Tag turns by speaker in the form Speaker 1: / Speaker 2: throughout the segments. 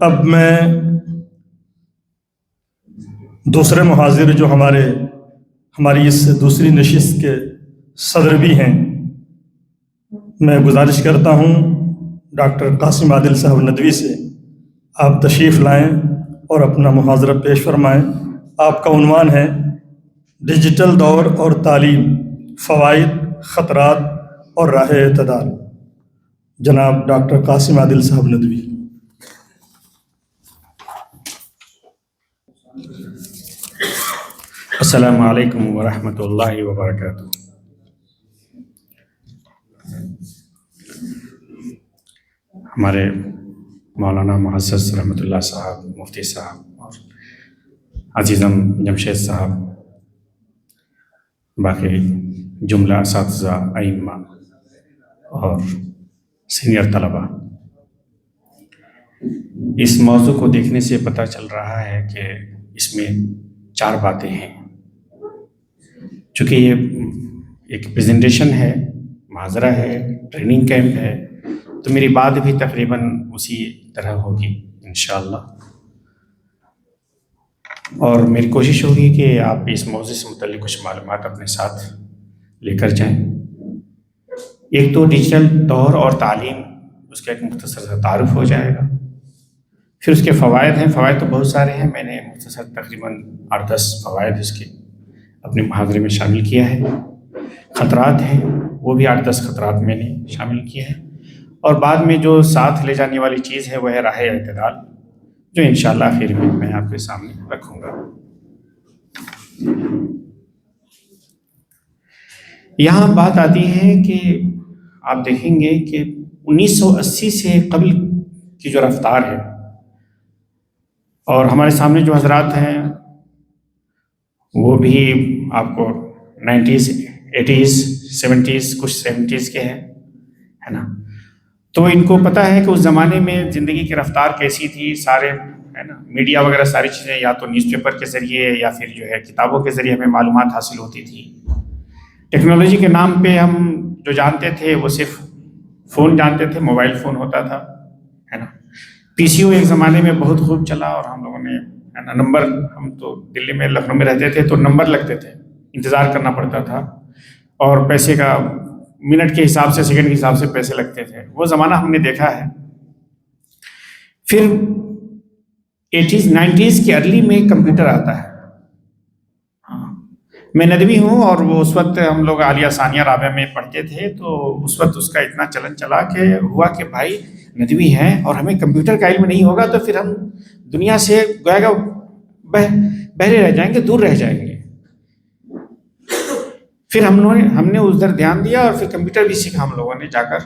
Speaker 1: اب میں دوسرے محاضر جو ہماری اس دوسری نشست کے صدر بھی ہیں، میں گزارش کرتا ہوں ڈاکٹر قاسم عادل صاحب ندوی سے آپ تشریف لائیں اور اپنا محاضرہ پیش فرمائیں۔ آپ کا عنوان ہے ڈیجیٹل دور اور تعلیم، فوائد، خطرات اور راہ اعتدال۔ جناب ڈاکٹر قاسم عادل صاحب ندوی۔
Speaker 2: السلام علیکم ورحمۃ اللہ وبرکاتہ۔ ہمارے مولانا معزز رحمۃ اللہ صاحب، مفتی صاحب اور عزیزم جمشید صاحب، باقی جملہ اساتذہ، ائمہ اور سینئر طلبہ، اس موضوع کو دیکھنے سے پتہ چل رہا ہے کہ اس میں 4 باتیں ہیں۔ چونکہ یہ ایک پریزنٹیشن ہے، محاضرہ ہے، ٹریننگ کیمپ ہے، تو میری بات بھی تقریباً اسی طرح ہوگی انشاءاللہ، اور میری کوشش ہوگی کہ آپ اس موضوع سے متعلق کچھ معلومات اپنے ساتھ لے کر جائیں۔ ایک تو ڈیجیٹل دور اور تعلیم، اس کا ایک مختصر سا تعارف ہو جائے گا۔ پھر اس کے فوائد ہیں، فوائد تو بہت سارے ہیں، میں نے مختصر تقریباً 8-10 فوائد اس کے اپنے محاضرے میں شامل کیا ہے۔ خطرات ہیں، وہ بھی 8-10 خطرات میں نے شامل کیے ہیں، اور بعد میں جو ساتھ لے جانے والی چیز ہے وہ ہے راہ اعتدال، جو انشاءاللہ آخر میں آپ کے سامنے رکھوں گا۔ یہاں بات آتی ہے کہ آپ دیکھیں گے کہ 1980 سے قبل کی جو رفتار ہے، اور ہمارے سامنے جو حضرات ہیں وہ بھی آپ کو 90s 80s 70s کچھ 70s کے ہیں، ہے نا؟ تو ان کو پتہ ہے کہ اس زمانے میں زندگی کی رفتار کیسی تھی، سارے ہے نا میڈیا وغیرہ ساری چیزیں یا تو نیوز پیپر کے ذریعے یا پھر جو ہے کتابوں کے ذریعے ہمیں معلومات حاصل ہوتی تھی۔ ٹیکنالوجی کے نام پہ ہم جو جانتے تھے وہ صرف فون جانتے تھے، موبائل فون ہوتا تھا، ہے نا؟ پی سی او ایک زمانے میں بہت خوب چلا، اور ہم لوگوں نے نمبر، ہم تو دلی میں لکھنؤ میں رہتے تھے تو نمبر لگتے تھے، انتظار کرنا پڑتا تھا، اور پیسے کا منٹ کے حساب سے، سیکنڈ کے حساب سے پیسے لگتے تھے، وہ زمانہ ہم نے دیکھا ہے۔ پھر 80s 90s کے ارلی میں کمپیوٹر آتا ہے۔ میں ندوی ہوں، اور وہ اس وقت ہم لوگ عالیہ ثانیہ رابعہ میں پڑھتے تھے، تو اس وقت اس کا اتنا چلن چلا کہ ہوا کہ بھائی ندوی ہیں اور ہمیں کمپیوٹر کا علم نہیں ہوگا تو پھر ہم دنیا سے گویا کہ بہرے رہ جائیں گے، دور رہ جائیں گے۔ پھر ہم نے ادھر دھیان دیا، اور پھر کمپیوٹر بھی سیکھا ہم لوگوں نے جا کر،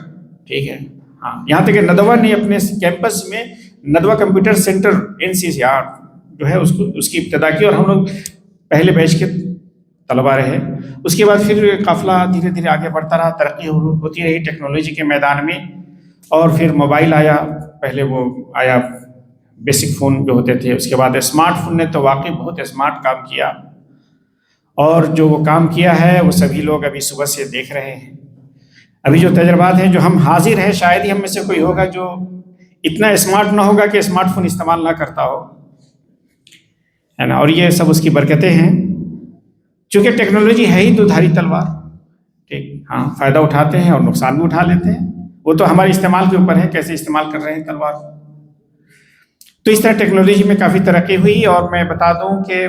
Speaker 2: ٹھیک ہے؟ ہاں، یہاں تک کہ ندوہ نے اپنے کیمپس میں ندوہ کمپیوٹر سینٹر NCCR جو ہے اس کی ابتدا کی، اور ہم لوگ پہلے بیچ کے طلبا رہے۔ اس کے بعد پھر قافلہ دھیرے دھیرے آگے بڑھتا رہا، ترقی ہوتی رہی ٹیکنالوجی کے میدان میں، اور پھر موبائل آیا، پہلے وہ آیا بیسک فون جو ہوتے تھے، اس کے بعد اسمارٹ فون نے تو واقعی بہت اسمارٹ کام کیا، اور جو وہ کام کیا ہے وہ سبھی لوگ ابھی صبح سے دیکھ رہے ہیں۔ ابھی جو تجربات ہیں جو ہم حاضر ہیں، شاید ہی ہم میں سے کوئی ہوگا جو اتنا اسمارٹ نہ ہوگا کہ اسمارٹ فون استعمال نہ کرتا ہو، ہے نا؟ اور یہ سب اس کی برکتیں ہیں، چونکہ ٹیکنالوجی ہے ہی تو دھاری تلوار، ٹھیک؟ ہاں، فائدہ اٹھاتے ہیں اور نقصان بھی اٹھا لیتے ہیں، وہ تو ہمارے استعمال کے اوپر ہے، کیسے استعمال کر رہے ہیں تلوار۔ تو اس طرح ٹیکنالوجی میں کافی ترقی ہوئی، اور میں بتا دوں کہ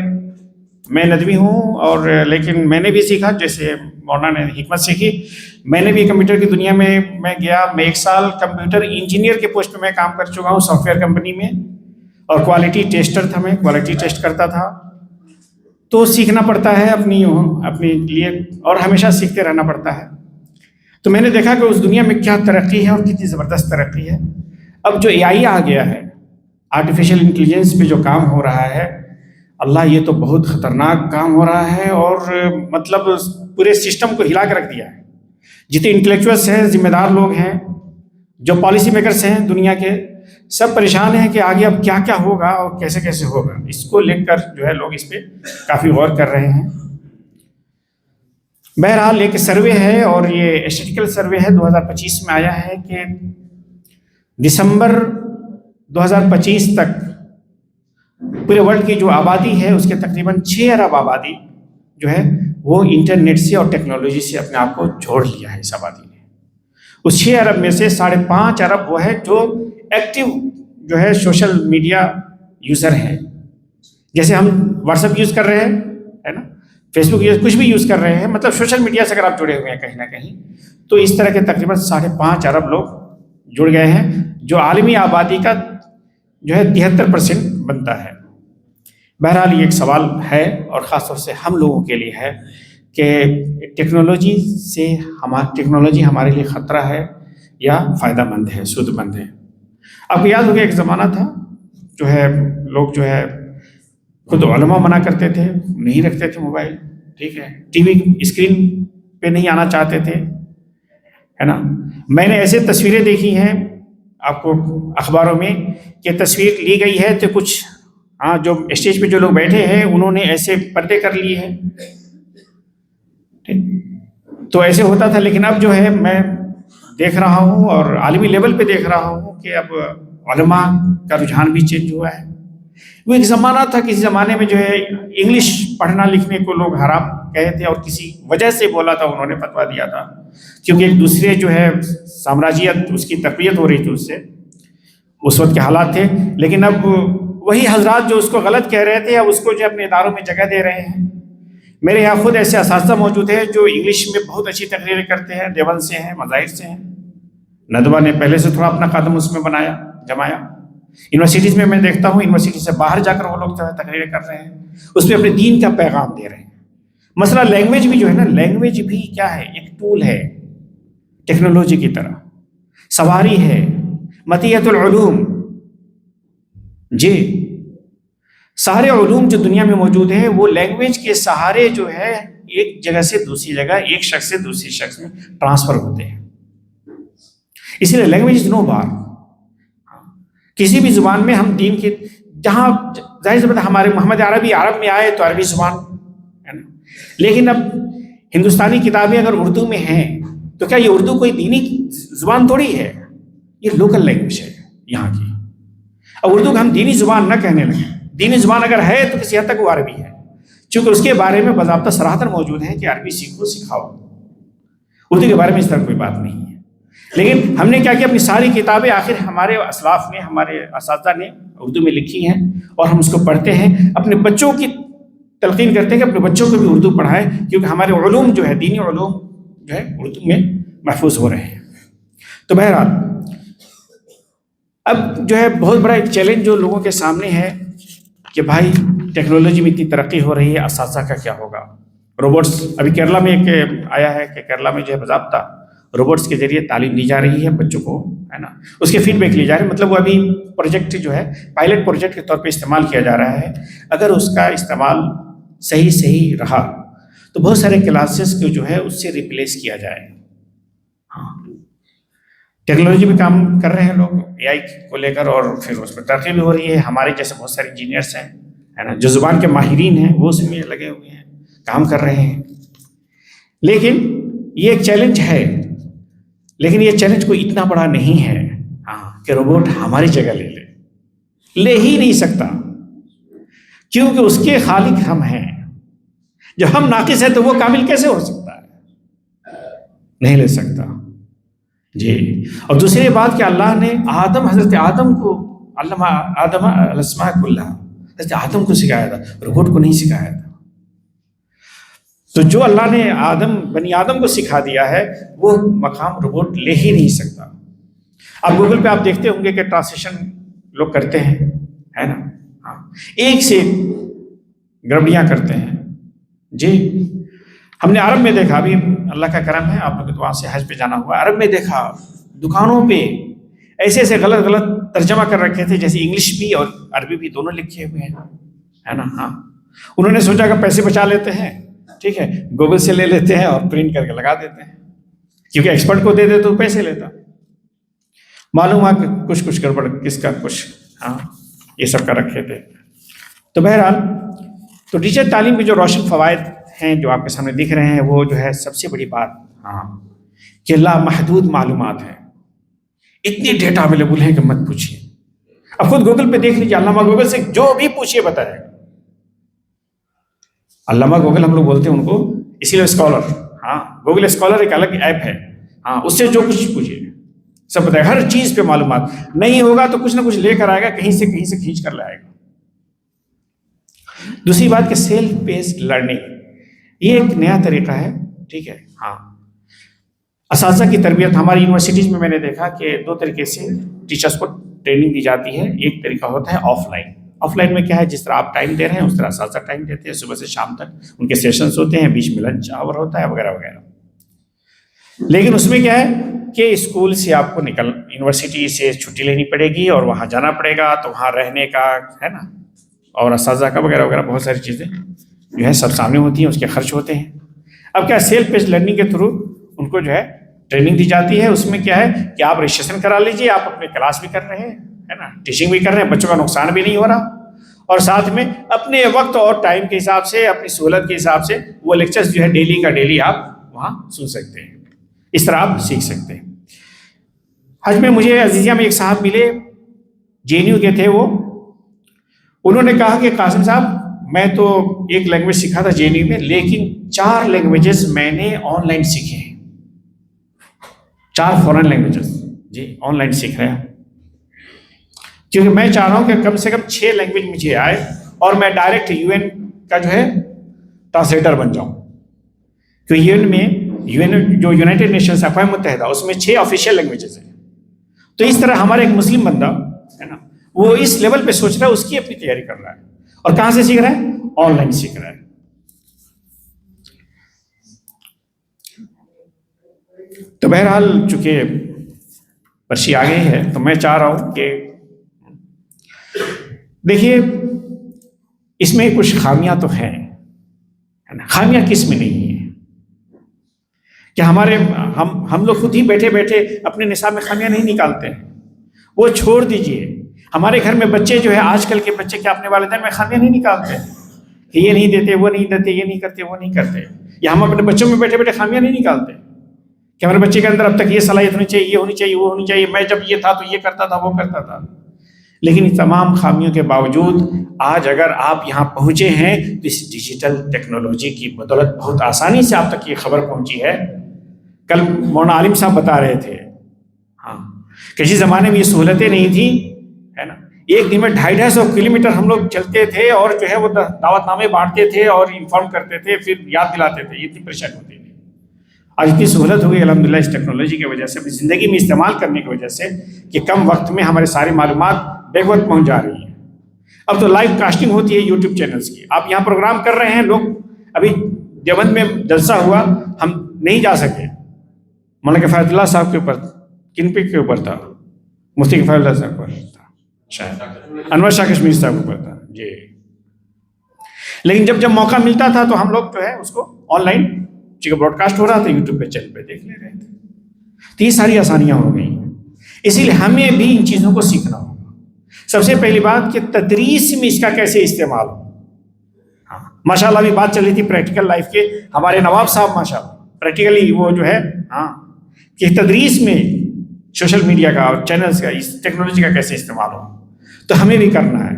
Speaker 2: میں ندوی ہوں، اور لیکن میں نے بھی سیکھا، جیسے مولانا نے حکمت سیکھی، میں نے بھی کمپیوٹر کی دنیا میں گیا۔ میں 1 سال کمپیوٹر انجینئر کے پوسٹ پہ میں کام کر چکا ہوں سافٹ ویئر کمپنی میں، اور کوالٹی ٹیسٹر تھا، میں کوالٹی ٹیسٹ کرتا تھا۔ تو سیکھنا پڑتا ہے اپنے لیے، اور ہمیشہ سیکھتے رہنا پڑتا ہے۔ تو میں نے دیکھا کہ اس دنیا میں کیا ترقی ہے اور کتنی زبردست ترقی ہے۔ اب جو AI آ گیا ہے، آرٹیفیشیل انٹیلیجنس پہ جو کام ہو رہا ہے، اللہ، یہ تو بہت خطرناک کام ہو رہا ہے، اور مطلب پورے سسٹم کو ہلا کے رکھ دیا ہے۔ جتنے انٹلیکچوئلس ہیں، ذمہ دار لوگ ہیں، جو پالیسی میکرز ہیں دنیا کے، سب پریشان ہیں کہ آگے اب کیا کیا ہوگا اور کیسے کیسے ہوگا۔ اس کو لے کر جو ہے لوگ اس پہ کافی غور کر رہے ہیں۔ بہرحال ایک سروے ہے، اور یہ اسٹیٹیکل سروے ہے، 2025 میں آیا ہے کہ دسمبر 2025 تک پورے ورلڈ کی جو آبادی ہے اس کے تقریباً 6 ارب آبادی جو ہے وہ انٹرنیٹ سے اور ٹیکنالوجی سے اپنے آپ کو جوڑ لیا ہے اس آبادی نے. اس 6 ارب میں سے 5.5 ارب وہ ہے جو ایکٹیو جو ہے سوشل میڈیا یوزر ہیں. جیسے ہم واٹس ایپ یوز کر رہے ہیں ہے نا, فیس بک کچھ بھی یوز کر رہے ہیں, مطلب سوشل میڈیا سے اگر آپ جڑے ہوئے ہیں کہیں نہ کہیں, تو اس طرح کے تقریباً 5.5 ارب لوگ جڑ گئے ہیں, جو عالمی آبادی کا جو ہے 73% بنتا ہے. بہرحال یہ ایک سوال ہے اور خاص طور سے ہم لوگوں کے لیے ہے کہ ٹیکنالوجی ہمارے لیے خطرہ ہے یا فائدہ مند ہے, سود مند ہے. آپ کو یاد ہوگا ایک زمانہ تھا جو ہے لوگ جو ہے خود علماء منع کرتے تھے, نہیں رکھتے تھے موبائل, ٹھیک ہے, ٹی وی اسکرین پہ نہیں آنا چاہتے تھے, ہے نا. میں نے ایسے تصویریں دیکھی ہیں آپ کو اخباروں میں کہ تصویر لی گئی ہے تو کچھ جو اسٹیج پہ جو لوگ بیٹھے ہیں انہوں نے ایسے پردے کر لیے ہیں, تو ایسے ہوتا تھا. لیکن اب جو ہے میں دیکھ رہا ہوں اور عالمی لیول پہ دیکھ رہا ہوں کہ اب علماء کا رجحان بھی چینج ہوا ہے. وہ ایک زمانہ تھا, کسی زمانے میں جو ہے انگلش پڑھنا لکھنے کو لوگ حرام کہے تھے اور کسی وجہ سے بولا تھا, انہوں نے فتویٰ دیا تھا کیونکہ ایک دوسرے جو ہے سامراجیت اس کی تقویت ہو رہی تھی اس سے, اس وقت کے حالات تھے. لیکن اب وہی حضرات جو اس کو غلط کہہ رہے تھے اب اس کو جو اپنے اداروں میں جگہ دے رہے ہیں. میرے یہاں خود ایسے اساتذہ موجود ہیں جو انگلش میں بہت اچھی تقریریں کرتے ہیں, دیوبند سے ہیں, مظاہر سے ہیں. ندوہ نے پہلے سے تھوڑا اپنا قدم اس میں جمایا. یونیورسٹیز میں دیکھتا ہوں, یونیورسٹی سے باہر جا کر وہ لوگ جو ہے تقریریں کر رہے ہیں, اس میں اپنے دین کا پیغام دے رہے ہیں. مسئلہ لینگویج بھی جو ہے نا, لینگویج بھی کیا ہے, ایک ٹول ہے ٹیکنالوجی کی طرح, سواری ہے, مطیت العلوم. جی, سارے علوم جو دنیا میں موجود ہیں وہ لینگویج کے سہارے جو ہے ایک جگہ سے دوسری جگہ, ایک شخص سے دوسری شخص میں ٹرانسفر ہوتے ہیں. اسی لیے لینگویج از نو بار. کسی بھی زبان میں ہم دین کی, جہاں ظاہر سی بات ہے ہمارے محمد عربی عرب میں آئے تو عربی زبان ہے نا, لیکن اب ہندوستانی کتابیں اگر اردو میں ہیں تو کیا یہ اردو کوئی دینی زبان تھوڑی ہے, یہ لوکل لینگویج ہے یہاں کی. اب اردو کو ہم دینی زبان نہ کہنے لگیں. دینی زبان اگر ہے تو کسی حد تک وہ عربی ہے, چونکہ اس کے بارے میں باضابطہ صراحتاً موجود ہے کہ عربی سیکھو سکھاؤ. اردو کے بارے میں اس طرح کوئی بات نہیں ہے. لیکن ہم نے کیا کیا, اپنی ساری کتابیں آخر ہمارے اسلاف نے, ہمارے اساتذہ نے اردو میں لکھی ہیں اور ہم اس کو پڑھتے ہیں. اپنے بچوں کی تلقین کرتے ہیں کہ اپنے بچوں کو بھی اردو پڑھائیں, کیونکہ ہمارے علوم جو ہے, دینی علوم جو ہے اردو میں محفوظ ہو رہے ہیں. تو بہرحال اب جو ہے بہت بڑا ایک چیلنج جو لوگوں کے سامنے ہے کہ بھائی ٹیکنالوجی میں اتنی ترقی ہو رہی ہے, اساتذہ کا کیا ہوگا. روبوٹس, ابھی کیرلا میں ایک آیا ہے کہ کیرلا میں جو ہے باضابطہ روبوٹس کے ذریعے تعلیم دی جا رہی ہے بچوں کو, ہے نا, اس کے فیڈ بیک لی جا رہی ہے. مطلب وہ ابھی پروجیکٹ جو ہے پائلٹ پروجیکٹ کے طور پہ استعمال کیا جا رہا ہے. اگر اس کا استعمال صحیح رہا تو بہت سارے کلاسز کو جو ہے اس سے ریپلیس کیا جائے. ہاں, ٹیکنالوجی میں کام کر رہے ہیں لوگ اے آئی کو لے کر, اور پھر اس میں ترقی بھی ہو رہی ہے. ہمارے جیسے بہت سارے انجینئرس ہیں, ہے نا, جو زبان کے ماہرین ہیں وہ اس میں لگے ہوئے ہیں, کام کر رہے ہیں. لیکن یہ ایک چیلنج ہے, لیکن یہ چیلنج کوئی اتنا بڑا نہیں ہے کہ روبوٹ ہماری جگہ لے ہی نہیں سکتا, کیونکہ اس کے خالق ہم ہیں. جو ہم ناقص ہیں تو وہ کامل کیسے ہو سکتا ہے, نہیں لے سکتا. جی, اور دوسری بات کہ اللہ نے حضرت آدم کو, علمہ آدم الاسماء کلھا, حضرت آدم کو سکھایا تھا, روبوٹ کو نہیں سکھایا تھا. تو جو اللہ نے بنی آدم کو سکھا دیا ہے وہ مقام روبوٹ لے ہی نہیں سکتا. اب گوگل پہ آپ دیکھتے ہوں گے کہ ٹرانسلیشن لوگ کرتے ہیں, ہے نا, ہاں, ایک سے گڑبڑیاں کرتے ہیں. جی, ہم نے عرب میں دیکھا, ابھی اللہ کا کرم ہے آپ لوگ تو وہاں سے حج پہ جانا ہوا, عرب میں دیکھا دکانوں پہ ایسے غلط ترجمہ کر رکھے تھے, جیسے انگلش بھی اور عربی بھی دونوں لکھے ہوئے ہیں, ہے نا. ہاں, انہوں نے سوچا کہ پیسے بچا لیتے ہیں, ٹھیک ہے, گوگل سے لے لیتے ہیں اور پرنٹ کر کے لگا دیتے ہیں, کیونکہ ایکسپرٹ کو دے دے تو پیسے لیتا. معلوم ہوا کہ کچھ گڑبڑ کس کا کچھ, ہاں, یہ سب کر رکھے تھے. تو بہرحال تو ڈیجیٹل تعلیم کے جو روشن فوائد ہیں جو آپ کے سامنے دکھ رہے ہیں, وہ جو ہے سب سے بڑی بات, ہاں, کہ لامحدود معلومات ہے. اتنی ڈیٹا اویلیبل ہے کہ مت پوچھیے. اب خود گوگل پہ دیکھ لیجیے, علامہ گوگل سے جو بھی پوچھیے بتائے گا. علامہ گوگل ہم لوگ بولتے ہیں ان کو, اسی لیے اسکالر. ہاں, گوگل اسکالر ایک الگ ایپ ہے. ہاں, اس سے جو کچھ پوچھیے سب بتائے گا, ہر چیز پہ معلومات. نہیں ہوگا تو کچھ نہ کچھ لے کر آئے گا, کہیں سے کھینچ کر لائے گا. دوسری بات کہ سیلف بیسڈ لرننگ, یہ ایک نیا طریقہ ہے. ٹھیک ہے. ہاں, اساتذہ کی تربیت ہماری یونیورسٹیز میں نے دیکھا کہ دو طریقے سے ٹیچرس کو ٹریننگ دی جاتی ہے. ایک طریقہ ہوتا ہے آف لائن. آف لائن میں کیا ہے, جس طرح آپ ٹائم دے رہے ہیں اس طرح اساتذہ ٹائم دیتے ہیں. صبح سے شام تک ان کے سیشنز ہوتے ہیں, بیچ میں لنچ آور ہوتا ہے وغیرہ وغیرہ. لیکن اس میں کیا ہے کہ اسکول سے آپ کو یونیورسٹی سے چھٹی لینی پڑے گی اور وہاں جانا پڑے گا, تو وہاں رہنے کا ہے نا, اور اساتذہ کا وغیرہ وغیرہ بہت ساری چیزیں جو ہے سب سامنے ہوتی ہیں, اس کے خرچ ہوتے ہیں. اب کیا سیلف بیسڈ لرننگ کے تھرو ان کو جو ہے ٹریننگ دی جاتی ہے. اس میں کیا ہے کہ آپ رجسٹریشن کرا لیجیے, آپ اپنے کلاس بھی کر رہے ہیں ہے نا, ٹیچنگ بھی کر رہے ہیں, بچوں کا نقصان بھی نہیں ہو رہا, اور ساتھ میں اپنے وقت اور ٹائم کے حساب سے, اپنی سہولت کے حساب سے وہ لیکچرز جو ہے ڈیلی کا ڈیلی آپ وہاں سن سکتے ہیں. اس طرح آپ سیکھ سکتے ہیں. حج میں مجھے عزیزیہ میں ایک صاحب ملے, JNU کے تھے وہ. انہوں نے کہا کہ قاسم صاحب میں تو ایک لینگویج سیکھا تھا JNU میں, لیکن 4 لینگویجز میں نے آن لائن سیکھے ہیں. 4 فورن لینگویجز جی آن لائن سیکھ رہے ہیں, کیونکہ میں چاہ رہا ہوں کہ کم سے کم 6 لینگویج مجھے آئے اور میں ڈائریکٹ UN کا جو ہے ٹرانسلیٹر بن جاؤں. کیونکہ UN میں جو یونائٹیڈ نیشنز اقوام متحدہ, اس میں 6 آفیشیل لینگویجز ہیں. تو اس طرح ہمارا ایک مسلم بندہ ہے نا, وہ اس لیول پہ سوچ رہا ہے, اس کی اپنی تیاری کر رہا ہے. اور کہاں سے سیکھ رہا ہے؟ آن لائن سیکھ رہا ہے. تو بہرحال چونکہ پرچی آ گئی ہے تو میں چاہ رہا ہوں کہ دیکھیے اس میں کچھ خامیاں تو ہیں, خامیاں کس میں نہیں ہیں کہ ہم لوگ خود ہی بیٹھے بیٹھے اپنے نصاب میں خامیاں نہیں نکالتے ہیں. وہ چھوڑ دیجئے, ہمارے گھر میں بچے جو ہے, آج کل کے بچے کیا اپنے والدین میں خامیاں نہیں نکالتے کہ یہ نہیں دیتے, وہ نہیں دیتے, یہ نہیں کرتے, وہ نہیں کرتے. یا ہم اپنے بچوں میں بیٹھے بیٹھے خامیاں نہیں نکالتے کہ ہمارے بچے کے اندر اب تک یہ صلاحیت ہونی چاہیے, یہ ہونی چاہیے, وہ ہونی چاہیے, میں جب یہ تھا تو یہ کرتا تھا, وہ کرتا تھا. لیکن ان تمام خامیوں کے باوجود آج اگر آپ یہاں پہنچے ہیں تو اس ڈیجیٹل ٹیکنالوجی کی بدولت بہت آسانی سے آپ تک یہ خبر پہنچی ہے. کل مولانا عالم صاحب بتا رہے تھے ہاں کہ جس زمانے میں یہ سہولتیں نہیں تھیں ہے نا, ایک دن میں 250 کلومیٹر ہم لوگ چلتے تھے اور جو ہے وہ دعوت نامے بانٹتے تھے اور انفارم کرتے تھے, پھر یاد دلاتے تھے. یہ اتنی پریشانی ہوتی تھی. آج اتنی سہولت ہو گئی الحمدللہ اس ٹیکنالوجی کی وجہ سے, اپنی زندگی میں استعمال کرنے کی وجہ سے, کہ کم وقت میں ہمارے ساری معلومات بیک وقت پہنچ جا رہی ہیں. اب تو لائیو کاسٹنگ ہوتی ہے یوٹیوب چینلز کی. آپ یہاں پروگرام کر رہے ہیں, لوگ ابھی دیوبند میں جلسہ ہوا, ہم نہیں جا سکے. مولانا کفایت اللہ صاحب کے اوپر, کن پہ کے اوپر تھا, مفتی کفایت اللہ صاحب پر تھا, شاید انور شاہ کشمیری صاحب کے اوپر تھا جی. لیکن جب موقع ملتا تھا تو ہم لوگ جو ہے اس کو آن لائن چونکہ براڈ کاسٹ ہو رہا تھا یوٹیوب پہ چینل پہ دیکھ لے رہے تھے. تو یہ ساری آسانیاں ہو گئی ہیں. اسی لیے ہمیں بھی ان چیزوں کو سیکھنا ہوگا. سب سے پہلی بات کہ تدریس میں اس کا کیسے استعمال ہو. ہاں ماشاء اللہ ابھی بات چل رہی تھی پریکٹیکل لائف کے, ہمارے نواب صاحب ماشاء اللہ پریکٹیکلی وہ جو ہے ہاں کہ تدریس میں سوشل میڈیا کا اور چینلز کا, اس ٹیکنالوجی کا کیسے استعمال ہو. تو ہمیں بھی کرنا ہے.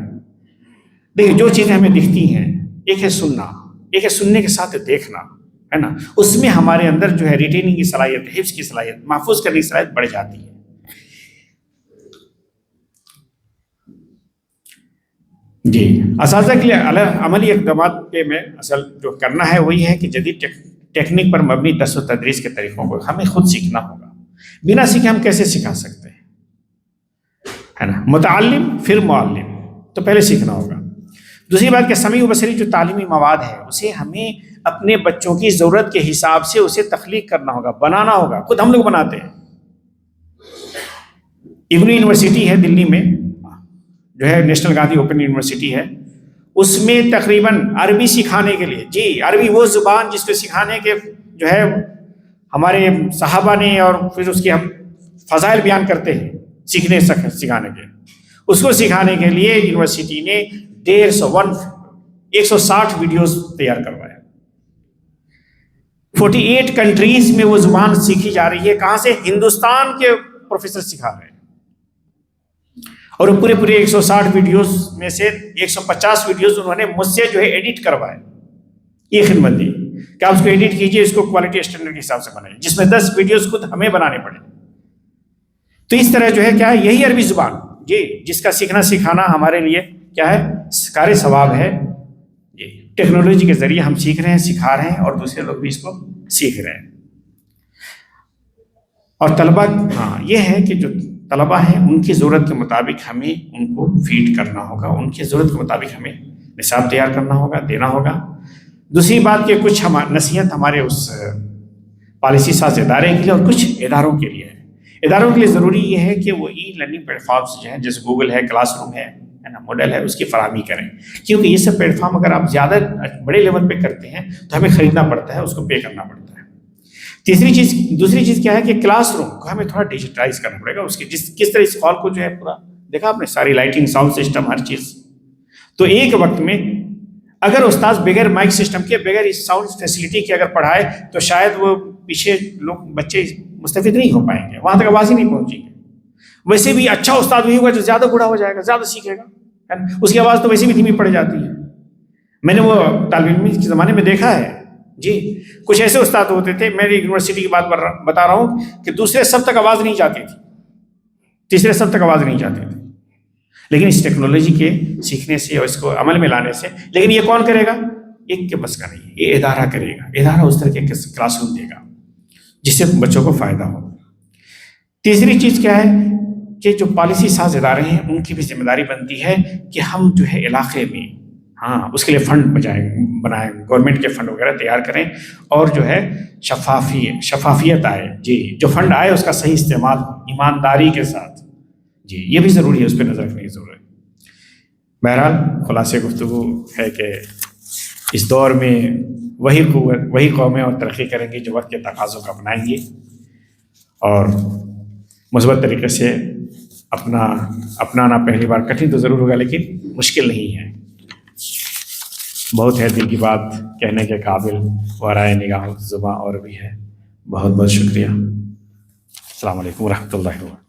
Speaker 2: دیکھیے جو چیزیں ہمیں دکھتی ہیں, ایک ہے سننا, ایک ہے سننے کے ساتھ دیکھنا ہے نا, اس میں ہمارے اندر جو ہے ریٹیننگ کی صلاحیت, حفظ کی صلاحیت, محفوظ کرنے کی صلاحیت بڑھ جاتی ہے. جی اساتذہ کے لیے عملی اقدامات پہ میں اصل جو کرنا ہے وہی ہے کہ جدید ٹیکنیک پر مبنی درس و تدریس کے طریقوں کو ہمیں خود سیکھنا ہوگا. بنا سیکھے ہم کیسے سکھا سکتے ہیں ہے نا. متعلم پھر معلم, تو پہلے سیکھنا ہوگا. دوسری بات کہ سمیع و بصری جو تعلیمی مواد ہے اسے ہمیں اپنے بچوں کی ضرورت کے حساب سے اسے تخلیق کرنا ہوگا, بنانا ہوگا. خود ہم لوگ بناتے ہیں. ایگنو یونیورسٹی ہے دلی میں جو ہے, نیشنل گاندھی اوپن یونیورسٹی ہے, اس میں تقریباً عربی سکھانے کے لیے, جی عربی وہ زبان جس کو سکھانے کے جو ہے ہمارے صحابہ نے, اور پھر اس کے ہم فضائل بیان کرتے ہیں سیکھنے سکھانے کے, اس کو سکھانے کے لیے یونیورسٹی نے 160 ویڈیوز تیار کروایا. 48 کنٹریز میں وہ زبان سیکھی جا رہی ہے. کہاں سے؟ ہندوستان کے پروفیسر سکھا رہے ہیں. اور وہ پورے 160 ویڈیوز میں سے 150 ویڈیوز انہوں نے مجھ سے جو ہے ایڈٹ کروائے. یہ خدمت دی کہ آپ اس کو ایڈٹ کیجئے, اس کو کوالٹی اسٹینڈرڈ کے حساب سے بنائیے, جس میں 10 ویڈیوز خود ہمیں بنانے پڑے. تو اس طرح جو ہے کیا ہے, یہی عربی زبان جی جس کا سیکھنا سکھانا ہمارے لیے کیا ہے, کار ثواب ہے جی. ٹیکنالوجی کے ذریعے ہم سیکھ رہے ہیں, سکھا رہے ہیں, اور دوسرے لوگ بھی اس کو سیکھ رہے ہیں. اور طلبہ, ہاں یہ ہے کہ جو طلبہ ہیں ان کی ضرورت کے مطابق ہمیں ان کو فیڈ کرنا ہوگا, ان کی ضرورت کے مطابق ہمیں نصاب تیار کرنا ہوگا, دینا ہوگا. دوسری بات کہ کچھ نصیحت ہمارے اس پالیسی ساز ادارے کے لیے اور کچھ اداروں کے لیے ہے. اداروں کے لیے ضروری یہ ہے کہ وہ ای لرننگ پلیٹ فارمس جو ہیں, جیسے گوگل ہے, کلاس روم ہے نا, موڈل ہے, اس کی فراہمی کریں. کیونکہ یہ سب پلیٹ فارم اگر آپ زیادہ بڑے لیول پہ کرتے ہیں تو ہمیں خریدنا پڑتا ہے, اس کو پے کرنا پڑتا ہے. دوسری چیز کیا ہے کہ کلاس روم کو ہمیں تھوڑا ڈیجیٹائز کرنا پڑے گا. اس کی کس طرح اس ہال کو جو ہے پورا دیکھا آپ نے, ساری لائٹنگ, ساؤنڈ سسٹم, ہر چیز. تو ایک وقت میں اگر استاذ بغیر مائک سسٹم کے, بغیر اس ساؤنڈ فیسلٹی کے اگر پڑھائے تو شاید وہ پیچھے لوگ بچے مستفید نہیں ہو پائیں گے, وہاں تک آواز ہی نہیں پہنچے گی. ویسے بھی اچھا استاد وہی ہوگا جو زیادہ بوڑھا ہو جائے گا, زیادہ سیکھے گا, اس کی آواز تو ویسے بھی دھیمی پڑ جاتی ہے. میں نے وہ طالب علم کے زمانے میں دیکھا ہے جی. کچھ ایسے استاد ہوتے تھے, میری یونیورسٹی کی بات بتا رہا ہوں, کہ دوسرے سب تک آواز نہیں جاتی تھی, تیسرے سب تک آواز نہیں جاتی تھی. لیکن اس ٹیکنالوجی کے سیکھنے سے اور اس کو عمل میں لانے سے, لیکن یہ کون کرے گا, ایک کے بس کا نہیں, یہ ادارہ کرے گا. ادارہ اس طرح کے کلاس روم دے گا جس سے بچوں کو فائدہ ہو. تیسری چیز کیا ہے کہ جو پالیسی ساز ادارے ہیں ان کی بھی ذمہ داری بنتی ہے کہ ہم جو ہے علاقے میں, ہاں اس کے لیے فنڈ بنائیں, گورنمنٹ کے فنڈ وغیرہ تیار کریں, اور جو ہے شفافیت آئے جی. جو فنڈ آئے اس کا صحیح استعمال ایمانداری کے ساتھ جی, یہ بھی ضروری ہے, اس پہ نظر رکھنے کی ضرورت ہے. بہرحال خلاصے گفتگو ہے کہ اس دور میں وہی قومیں اور ترقی کریں گی جو وقت کے تقاضوں کو اپنائیں گی اور مثبت طریقے سے اپنانا. پہلی بار کٹھن تو ضرور ہوگا لیکن مشکل نہیں ہے. بہت ہے دل کی بات کہنے کے قابل, ورائے نگاہوں زباں اور بھی ہے. بہت بہت شکریہ. السلام علیکم ورحمۃ اللہ وبرکاتہ.